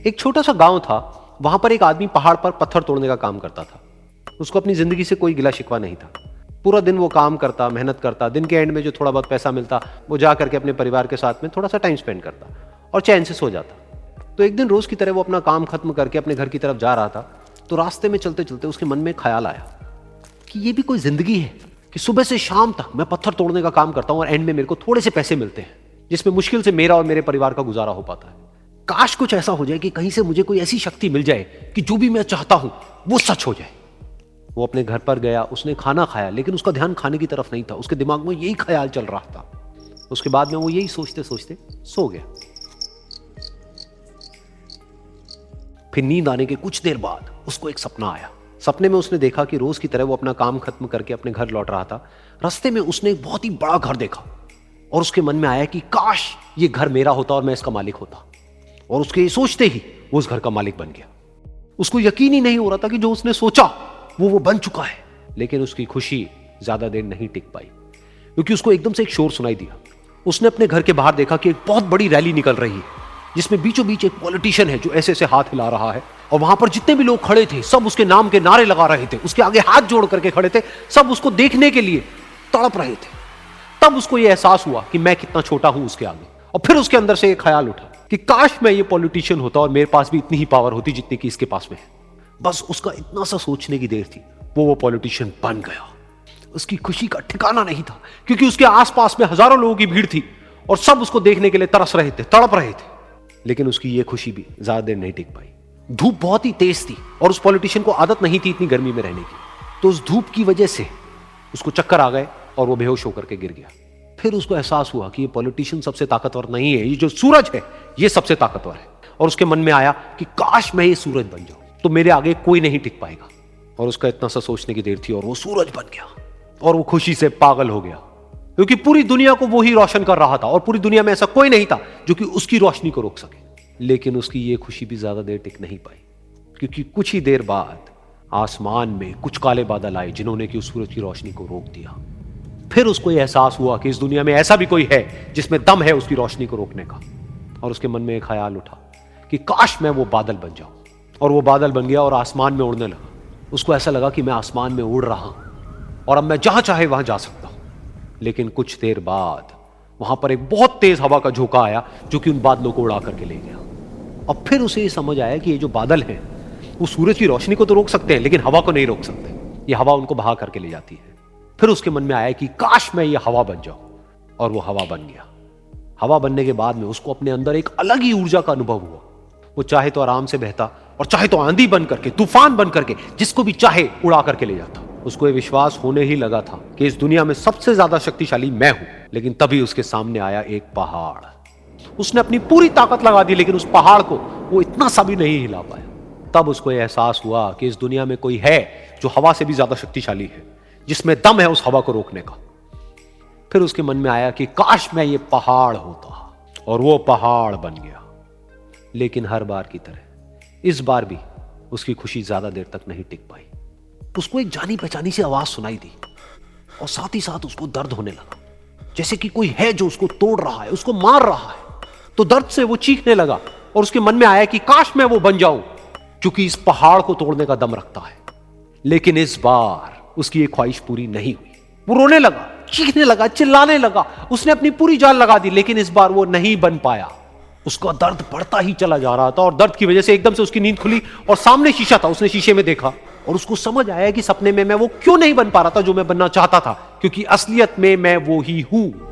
एक छोटा सा गांव था, वहां पर एक आदमी पहाड़ पर पत्थर तोड़ने का काम करता था। उसको अपनी जिंदगी से कोई गिला शिकवा नहीं था। पूरा दिन वो काम करता, मेहनत करता, दिन के एंड में जो थोड़ा बहुत पैसा मिलता वो जा करके अपने परिवार के साथ में थोड़ा सा टाइम स्पेंड करता और चैन से सो जाता। तो एक दिन रोज की तरह वो अपना काम खत्म करके अपने घर की तरफ जा रहा था, तो रास्ते में चलते चलते उसके मन में ख्याल आया कि ये भी कोई जिंदगी है कि सुबह से शाम तक मैं पत्थर तोड़ने का काम करता हूं और एंड में मेरे को थोड़े से पैसे मिलते हैं, जिसमें मुश्किल से मेरा और मेरे परिवार का गुजारा हो पाता है। काश कुछ ऐसा हो जाए कि कहीं से मुझे कोई ऐसी शक्ति मिल जाए कि जो भी मैं चाहता हूं वो सच हो जाए। वो अपने घर पर गया, उसने खाना खाया, लेकिन उसका ध्यान खाने की तरफ नहीं था। उसके दिमाग में यही ख्याल चल रहा था। उसके बाद में वो यही सोचते सोचते सो गया। फिर नींद आने के कुछ देर बाद उसको एक सपना आया। सपने में उसने देखा कि रोज की तरह वो अपना काम खत्म करके अपने घर लौट रहा था। रास्ते में उसने एक बहुत ही बड़ा घर देखा और उसके मन में आया कि काश ये घर मेरा होता और मैं इसका मालिक होता। और उसके सोचते ही वो उस घर का मालिक बन गया। उसको यकीन ही नहीं हो रहा था कि जो उसने सोचा वो बन चुका है। लेकिन उसकी खुशी ज्यादा देर नहीं टिक पाई, क्योंकि उसको एकदम से एक शोर सुनाई दिया। उसने अपने घर के बाहर देखा कि एक बहुत बड़ी रैली निकल रही है, जिसमें बीचों बीच एक पॉलिटिशियन है जो ऐसे ऐसे हाथ हिला रहा है। और वहां पर जितने भी लोग खड़े थे सब उसके नाम के नारे लगा रहे थे, उसके आगे हाथ जोड़ करके खड़े थे, सब उसको देखने के लिए तड़प रहे थे। तब उसको यह एहसास हुआ कि मैं कितना छोटा हूं उसके आगे। और फिर उसके अंदर से एक ख्याल उठा कि काश मैं ये पॉलिटिशियन होता और मेरे पास भी इतनी ही पावर होती जितनी कि इसके पास में है। बस उसका इतना सा सोचने की देर थी, वो पॉलिटिशियन बन गया। उसकी खुशी का ठिकाना नहीं था, क्योंकि उसके आसपास में हजारों लोगों की भीड़ थी और सब उसको देखने के लिए तरस रहे थे, तड़प रहे थे। लेकिन उसकी ये खुशी भी ज्यादा देर नहीं टिक पाई। धूप बहुत ही तेज थी और उस पॉलिटिशियन को आदत नहीं थी इतनी गर्मी में रहने की। तो उस धूप की वजह से उसको चक्कर आ गए और वो बेहोश होकर के गिर गया। फिर उसको एहसास हुआ कि ये पॉलिटिशियन सबसे ताकतवर नहीं है, ये जो सूरज है ये सबसे ताकतवर है। और उसके मन में आया कि काश मैं ये सूरज बन जाऊं तो मेरे आगे कोई नहीं टिक पाएगा। और उसका इतना सा सोचने की देर थी और वो सूरज बन गया। और वो खुशी से पागल हो गया, क्योंकि पूरी दुनिया को वो ही रोशन कर रहा था और पूरी दुनिया में ऐसा कोई नहीं था जो कि उसकी रोशनी को रोक सके। लेकिन उसकी ये खुशी भी ज्यादा देर टिक नहीं पाई, क्योंकि कुछ ही देर बाद आसमान में कुछ काले बादल आए जिन्होंने कि उस सूरज की रोशनी को रोक दिया। फिर उसको यह एहसास हुआ कि इस दुनिया में ऐसा भी कोई है जिसमें दम है उसकी रोशनी को रोकने का। और उसके मन में एक ख्याल उठा कि काश मैं वो बादल बन जाऊं। और वो बादल बन गया और आसमान में उड़ने लगा। उसको ऐसा लगा कि मैं आसमान में उड़ रहा हूं और अब मैं जहां चाहे वहां जा सकता हूं। लेकिन कुछ देर बाद वहां पर एक बहुत तेज हवा का झोंका आया जो कि उन बादलों को उड़ा करके ले गया। और फिर उसे समझ आया कि ये जो बादल हैं वो सूरज की रोशनी को तो रोक सकते हैं, लेकिन हवा को नहीं रोक सकते। ये हवा उनको बहा करके ले जाती है। फिर उसके मन में आया कि काश मैं ये हवा बन जाऊं। और वो हवा बन गया। हवा बनने के बाद में उसको अपने अंदर एक अलग ही ऊर्जा का अनुभव हुआ। वो चाहे तो आराम से बहता और चाहे तो आंधी बन करके, तूफान बन करके, जिसको भी चाहे उड़ा करके ले जाता। उसको ये विश्वास होने ही लगा था कि इस दुनिया में सबसे ज्यादा शक्तिशाली मैं हूं। लेकिन तभी उसके सामने आया एक पहाड़। उसने अपनी पूरी ताकत लगा दी, लेकिन उस पहाड़ को वो इतना सा भी नहीं हिला पाया। तब उसको यह एहसास हुआ कि इस दुनिया में कोई है जो हवा से भी ज्यादा शक्तिशाली है, जिसमें दम है उस हवा को रोकने का। फिर उसके मन में आया कि काश मैं ये पहाड़ होता। और वो पहाड़ बन गया। लेकिन हर बार की तरह इस बार भी उसकी खुशी ज्यादा देर तक नहीं टिक पाई। उसको एक जानी पहचानी सी आवाज सुनाई दी और साथ ही साथ उसको दर्द होने लगा, जैसे कि कोई है जो उसको तोड़ रहा है, उसको मार रहा है। तो दर्द से वो चीखने लगा और उसके मन में आया कि काश मैं वो बन जाऊं क्योंकि इस पहाड़ को तोड़ने का दम रखता है। लेकिन इस बार उसकी ये ख्वाहिश पूरी नहीं हुई। वो रोने लगा, चीखने लगा, चिल्लाने लगा। उसने अपनी पूरी जान लगा दी, लेकिन इस बार वो नहीं बन पाया। उसका दर्द बढ़ता ही चला जा रहा था और दर्द की वजह से एकदम से उसकी नींद खुली और सामने शीशा था। उसने शीशे में देखा और उसको समझ आया कि सपने में मैं वो क्यों नहीं बन पा रहा था जो मैं बनना चाहता था, क्योंकि असलियत में मैं वो ही हूं।